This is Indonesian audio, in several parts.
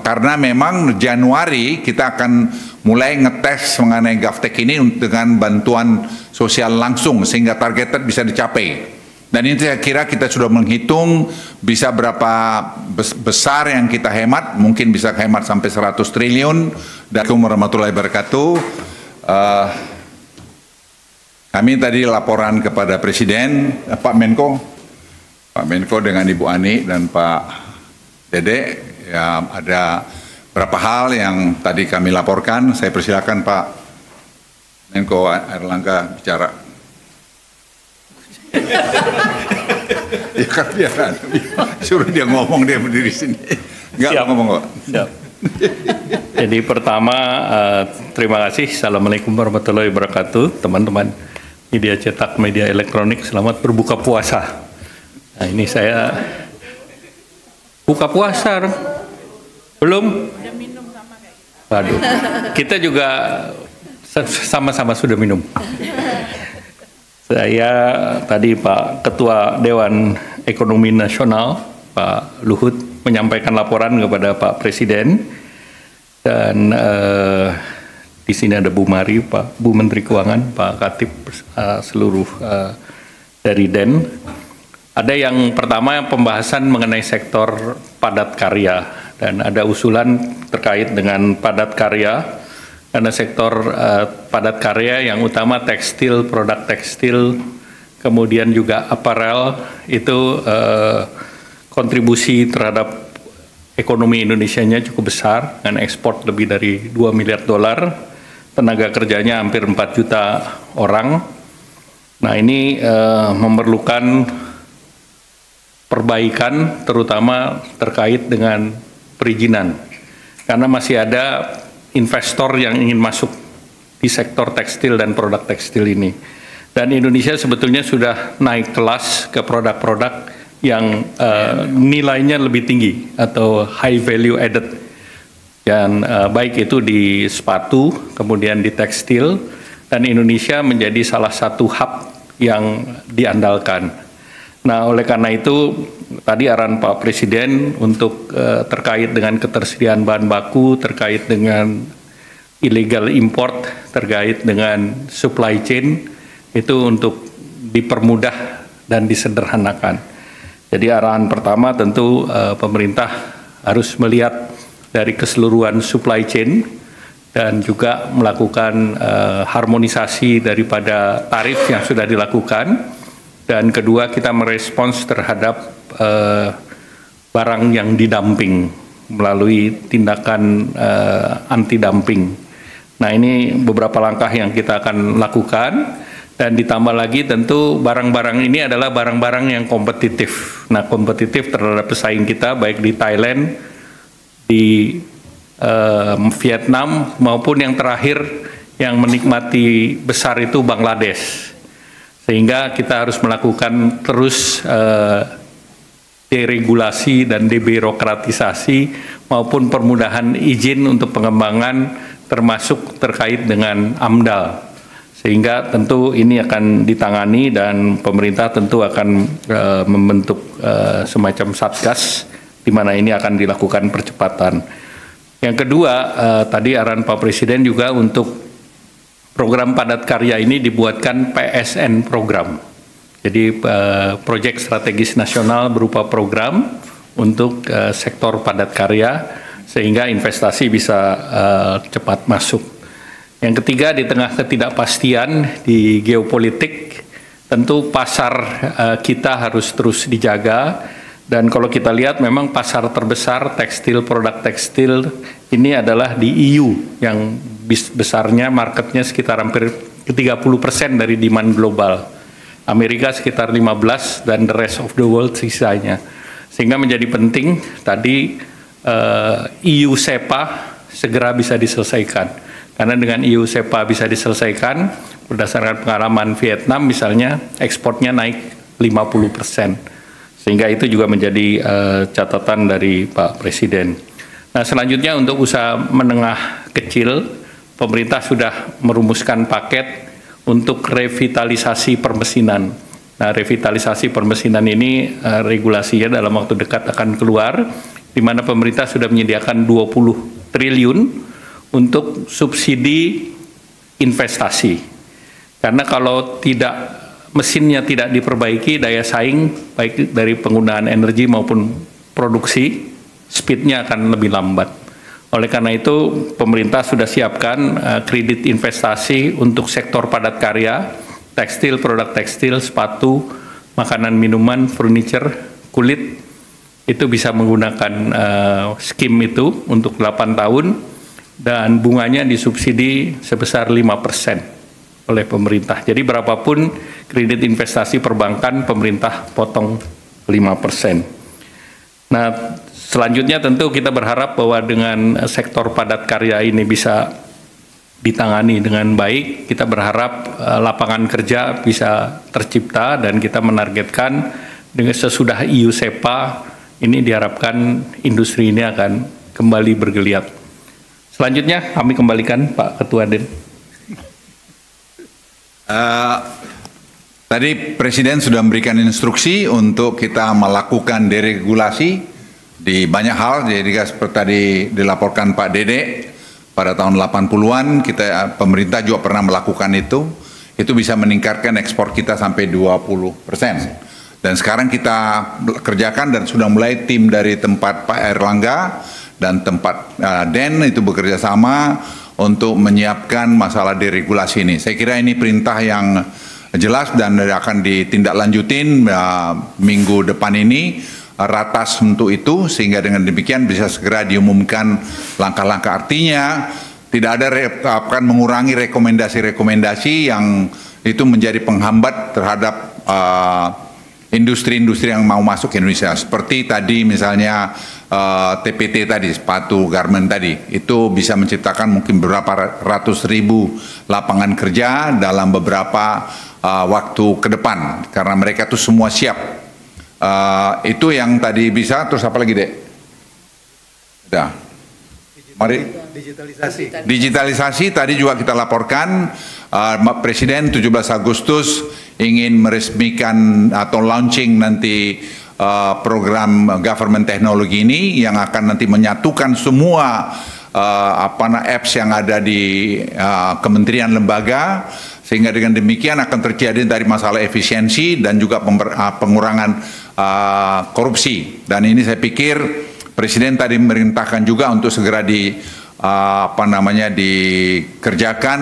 Karena memang Januari kita akan mulai ngetes mengenai GovTech ini dengan bantuan sosial langsung sehingga targeted bisa dicapai. Dan ini saya kira kita sudah menghitung bisa berapa besar yang kita hemat, mungkin bisa hemat sampai 100 triliun. Assalamualaikum warahmatullahi wabarakatuh. Kami tadi laporan kepada Presiden, Pak Menko dengan Ibu Ani dan Pak Dede, ya ada beberapa hal yang tadi kami laporkan. Saya persilakan Pak Menko Airlangga bicara. Ya kan biar suruh dia ngomong, dia berdiri sini. Enggak ngomong kok. Siap. Jadi pertama terima kasih. Assalamualaikum warahmatullahi wabarakatuh, teman-teman media cetak, media elektronik. Selamat berbuka puasa. Nah ini saya buka puasa belum? Udah minum sama kayak gitu. Waduh, kita juga sama-sama sudah minum. Saya tadi Pak Ketua Dewan Ekonomi Nasional Pak Luhut menyampaikan laporan kepada Pak Presiden, dan di sini ada Bu Mari, Pak Bu Menteri Keuangan, Pak Katib, seluruh dari DEN. Ada yang pertama pembahasan mengenai sektor padat karya, dan ada usulan terkait dengan padat karya. Karena sektor padat karya yang utama tekstil, produk tekstil, kemudian juga aparel, itu kontribusi terhadap ekonomi Indonesianya cukup besar, dengan ekspor lebih dari 2 miliar dolar, tenaga kerjanya hampir 4 juta orang. Nah ini memerlukan perbaikan terutama terkait dengan perizinan, karena masih ada investor yang ingin masuk di sektor tekstil dan produk tekstil ini. Dan Indonesia sebetulnya sudah naik kelas ke produk-produk yang nilainya lebih tinggi atau high value added. Dan baik itu di sepatu, kemudian di tekstil, dan Indonesia menjadi salah satu hub yang diandalkan. Nah, oleh karena itu tadi arahan Pak Presiden untuk terkait dengan ketersediaan bahan baku, terkait dengan illegal import, terkait dengan supply chain, itu untuk dipermudah dan disederhanakan. Jadi arahan pertama tentu pemerintah harus melihat dari keseluruhan supply chain dan juga melakukan harmonisasi daripada tarif yang sudah dilakukan. Dan kedua, kita merespons terhadap barang yang didumping melalui tindakan anti-dumping. Nah ini beberapa langkah yang kita akan lakukan, dan ditambah lagi tentu barang-barang ini adalah barang-barang yang kompetitif. Nah kompetitif terhadap pesaing kita baik di Thailand, di Vietnam, maupun yang terakhir yang menikmati besar itu Bangladesh. Sehingga kita harus melakukan terus deregulasi dan debirokratisasi maupun permudahan izin untuk pengembangan, termasuk terkait dengan AMDAL. Sehingga tentu ini akan ditangani, dan pemerintah tentu akan membentuk semacam satgas di mana ini akan dilakukan percepatan. Yang kedua, tadi arahan Pak Presiden juga untuk program padat karya ini dibuatkan PSN program. Jadi proyek strategis nasional berupa program untuk sektor padat karya sehingga investasi bisa cepat masuk. Yang ketiga, di tengah ketidakpastian di geopolitik, tentu pasar kita harus terus dijaga. Dan kalau kita lihat memang pasar terbesar tekstil, produk tekstil ini adalah di EU yang besarnya marketnya sekitar hampir 30% dari demand global. Amerika sekitar 15% dan the rest of the world sisanya. Sehingga menjadi penting tadi EU SEPA segera bisa diselesaikan. Karena dengan EU SEPA bisa diselesaikan, berdasarkan pengalaman Vietnam misalnya, ekspornya naik 50%. Sehingga itu juga menjadi catatan dari Pak Presiden. Nah selanjutnya untuk usaha menengah kecil, pemerintah sudah merumuskan paket untuk revitalisasi permesinan. Nah revitalisasi permesinan ini regulasinya dalam waktu dekat akan keluar, di mana pemerintah sudah menyediakan 20 triliun untuk subsidi investasi. Karena kalau mesinnya tidak diperbaiki, daya saing baik dari penggunaan energi maupun produksi, speednya akan lebih lambat. Oleh karena itu, pemerintah sudah siapkan kredit investasi untuk sektor padat karya, tekstil, produk tekstil, sepatu, makanan minuman, furniture, kulit, itu bisa menggunakan skim itu untuk 8 tahun, dan bunganya disubsidi sebesar 5% oleh pemerintah. Jadi berapapun kredit investasi perbankan, pemerintah potong 5%. Nah, selanjutnya tentu kita berharap bahwa dengan sektor padat karya ini bisa ditangani dengan baik. Kita berharap lapangan kerja bisa tercipta, dan kita menargetkan dengan sesudah EU SEPA ini diharapkan industri ini akan kembali bergeliat. Selanjutnya kami kembalikan Pak Ketua Den. Tadi Presiden sudah memberikan instruksi untuk kita melakukan deregulasi di banyak hal. Jadi seperti tadi dilaporkan Pak Dede, pada tahun 80-an pemerintah juga pernah melakukan itu. Itu bisa meningkatkan ekspor kita sampai 20%. Dan sekarang kita kerjakan dan sudah mulai tim dari tempat Pak Erlangga dan tempat Den itu bekerja sama untuk menyiapkan masalah deregulasi ini. Saya kira ini perintah yang jelas dan akan ditindaklanjutin minggu depan ini, ratas untuk itu, sehingga dengan demikian bisa segera diumumkan langkah-langkah. Artinya tidak ada akan mengurangi rekomendasi-rekomendasi yang itu menjadi penghambat terhadap industri-industri yang mau masuk ke Indonesia. Seperti tadi misalnya TPT tadi, sepatu garment tadi, itu bisa menciptakan mungkin beberapa ratus ribu lapangan kerja dalam beberapa waktu ke depan, karena mereka tuh semua siap. Itu yang tadi bisa. Terus apa lagi, Dek? Udah. Mari. Digitalisasi tadi juga kita laporkan, Presiden 17 Agustus ingin meresmikan atau launching nanti program government teknologi ini yang akan nanti menyatukan semua apps yang ada di kementerian lembaga, sehingga dengan demikian akan terjadi dari masalah efisiensi dan juga pengurangan korupsi. Dan ini saya pikir Presiden tadi memerintahkan juga untuk segera dikerjakan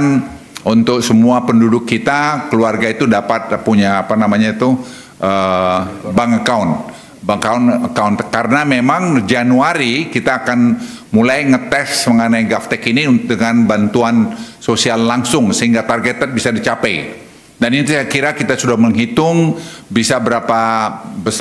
untuk semua penduduk kita, keluarga itu dapat punya bank account, karena memang Januari kita akan mulai ngetes mengenai GovTech ini dengan bantuan sosial langsung, sehingga targetnya bisa dicapai. Dan ini saya kira kita sudah menghitung bisa berapa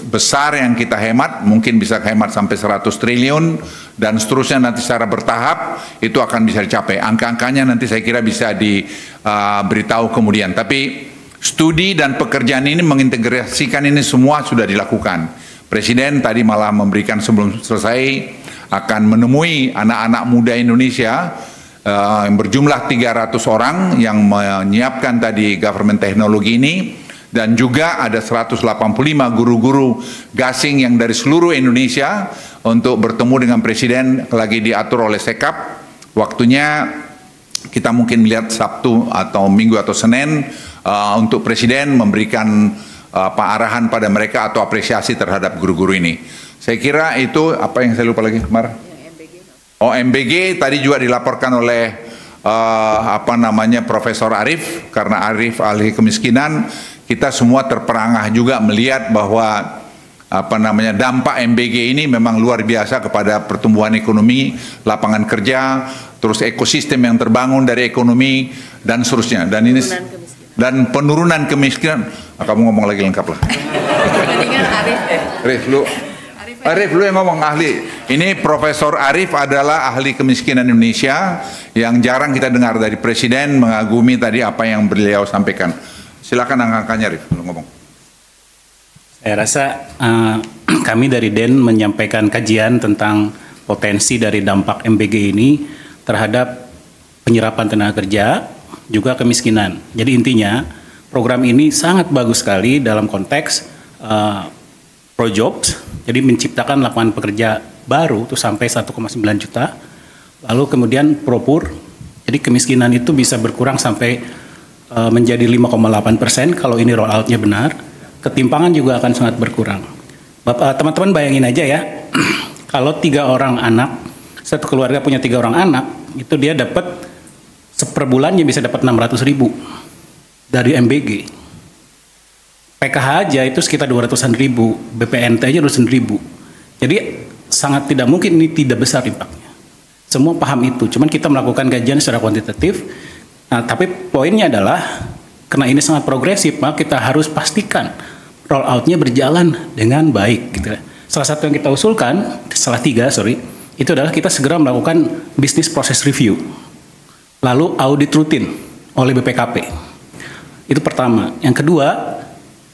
besar yang kita hemat, mungkin bisa hemat sampai 100 triliun, dan seterusnya nanti secara bertahap itu akan bisa dicapai. Angka-angkanya nanti saya kira bisa diberitahu kemudian. Tapi studi dan pekerjaan ini mengintegrasikan ini semua sudah dilakukan. Presiden tadi malah memberikan sebelum selesai akan menemui anak-anak muda Indonesia yang berjumlah 300 orang yang menyiapkan tadi government teknologi ini, dan juga ada 185 guru-guru gasing yang dari seluruh Indonesia untuk bertemu dengan Presiden, lagi diatur oleh Sekap. Waktunya kita mungkin melihat Sabtu atau Minggu atau Senin untuk Presiden memberikan arahan pada mereka atau apresiasi terhadap guru-guru ini. Saya kira itu. Apa yang saya lupa lagi, Mar? MBG tadi juga dilaporkan oleh Profesor Arif, karena Arif ahli kemiskinan. Kita semua terperangah juga melihat bahwa dampak MBG ini memang luar biasa kepada pertumbuhan ekonomi, lapangan kerja, terus ekosistem yang terbangun dari ekonomi dan seterusnya. Dan ini penurunan kemiskinan. Kamu ngomong lagi lengkap lah. Arif, lu yang ngomong, ahli. Ini Profesor Arif adalah ahli kemiskinan Indonesia yang jarang kita dengar dari Presiden, mengagumi tadi apa yang beliau sampaikan. Silakan angka-angkanya, Arif, lu ngomong. Saya rasa kami dari DEN menyampaikan kajian tentang potensi dari dampak MBG ini terhadap penyerapan tenaga kerja, juga kemiskinan. Jadi intinya program ini sangat bagus sekali dalam konteks Projobs, jadi menciptakan lapangan pekerja baru itu sampai 1,9 juta. Lalu kemudian Propur, jadi kemiskinan itu bisa berkurang sampai menjadi 5,8% kalau ini roll out-nya benar. Ketimpangan juga akan sangat berkurang. Teman-teman bayangin aja ya, kalau 3 orang anak, satu keluarga punya 3 orang anak, itu dia dapat per bulannya bisa dapat 600.000 dari MBG. PKH aja itu sekitar 200-an ribu, BPNT aja 200-an ribu. Jadi sangat tidak mungkin ini tidak besar impaknya. Semua paham itu, cuman kita melakukan kajian secara kuantitatif. Nah, tapi poinnya adalah karena ini sangat progresif, maka kita harus pastikan roll out-nya berjalan dengan baik. Gitu. Salah satu yang kita usulkan, itu adalah kita segera melakukan business process review, lalu audit rutin oleh BPKP. Itu pertama. Yang kedua,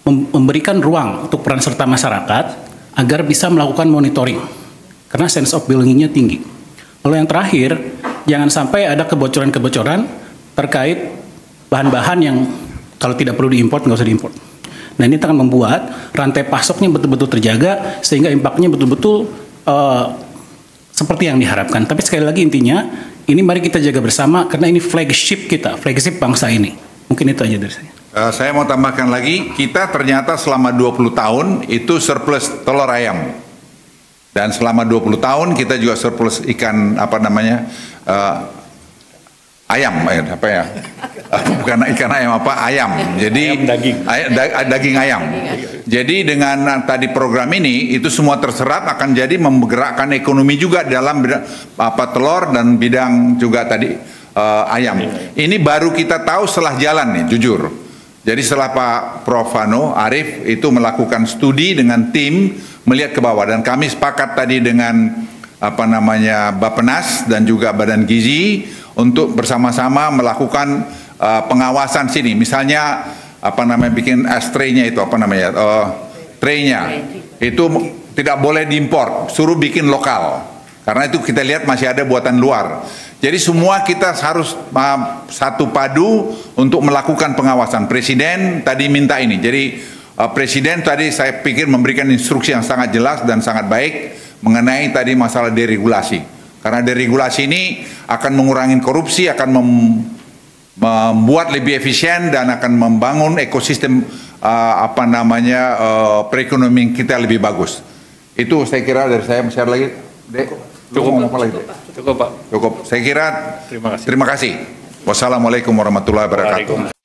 memberikan ruang untuk peran serta masyarakat agar bisa melakukan monitoring, karena sense of belonging-nya tinggi. Lalu yang terakhir, jangan sampai ada kebocoran-kebocoran terkait bahan-bahan yang kalau tidak perlu diimport, nggak usah diimport. Nah, ini akan membuat rantai pasoknya betul-betul terjaga, sehingga impaknya betul-betul seperti yang diharapkan. Tapi sekali lagi intinya, ini mari kita jaga bersama, karena ini flagship kita, flagship bangsa ini. Mungkin itu aja dari saya. Saya mau tambahkan lagi, kita ternyata selama 20 tahun itu surplus telur ayam. Dan selama 20 tahun kita juga surplus ikan, ayam, bukan ikan ayam, ayam. Jadi daging ayam. Jadi dengan tadi program ini itu semua terserap, akan jadi menggerakkan ekonomi juga dalam telur dan bidang juga tadi ayam. Ini baru kita tahu setelah jalan nih, jujur. Jadi setelah Pak Prof. Arief itu melakukan studi dengan tim melihat ke bawah, dan kami sepakat tadi dengan Bappenas dan juga Badan Gizi untuk bersama-sama melakukan pengawasan sini. Misalnya bikin tray-nya itu tray-nya itu tidak boleh diimpor, suruh bikin lokal. Karena itu kita lihat masih ada buatan luar. Jadi semua kita harus satu padu untuk melakukan pengawasan. Presiden tadi minta ini. Jadi Presiden tadi saya pikir memberikan instruksi yang sangat jelas dan sangat baik mengenai tadi masalah deregulasi. Karena deregulasi ini akan mengurangi korupsi, akan membuat lebih efisien dan akan membangun ekosistem perekonomian kita lebih bagus. Itu saya kira dari saya. Share lagi, Dek. Cukup, Pak. Cukup. Saya kira. Terima kasih. Wassalamualaikum warahmatullahi wabarakatuh.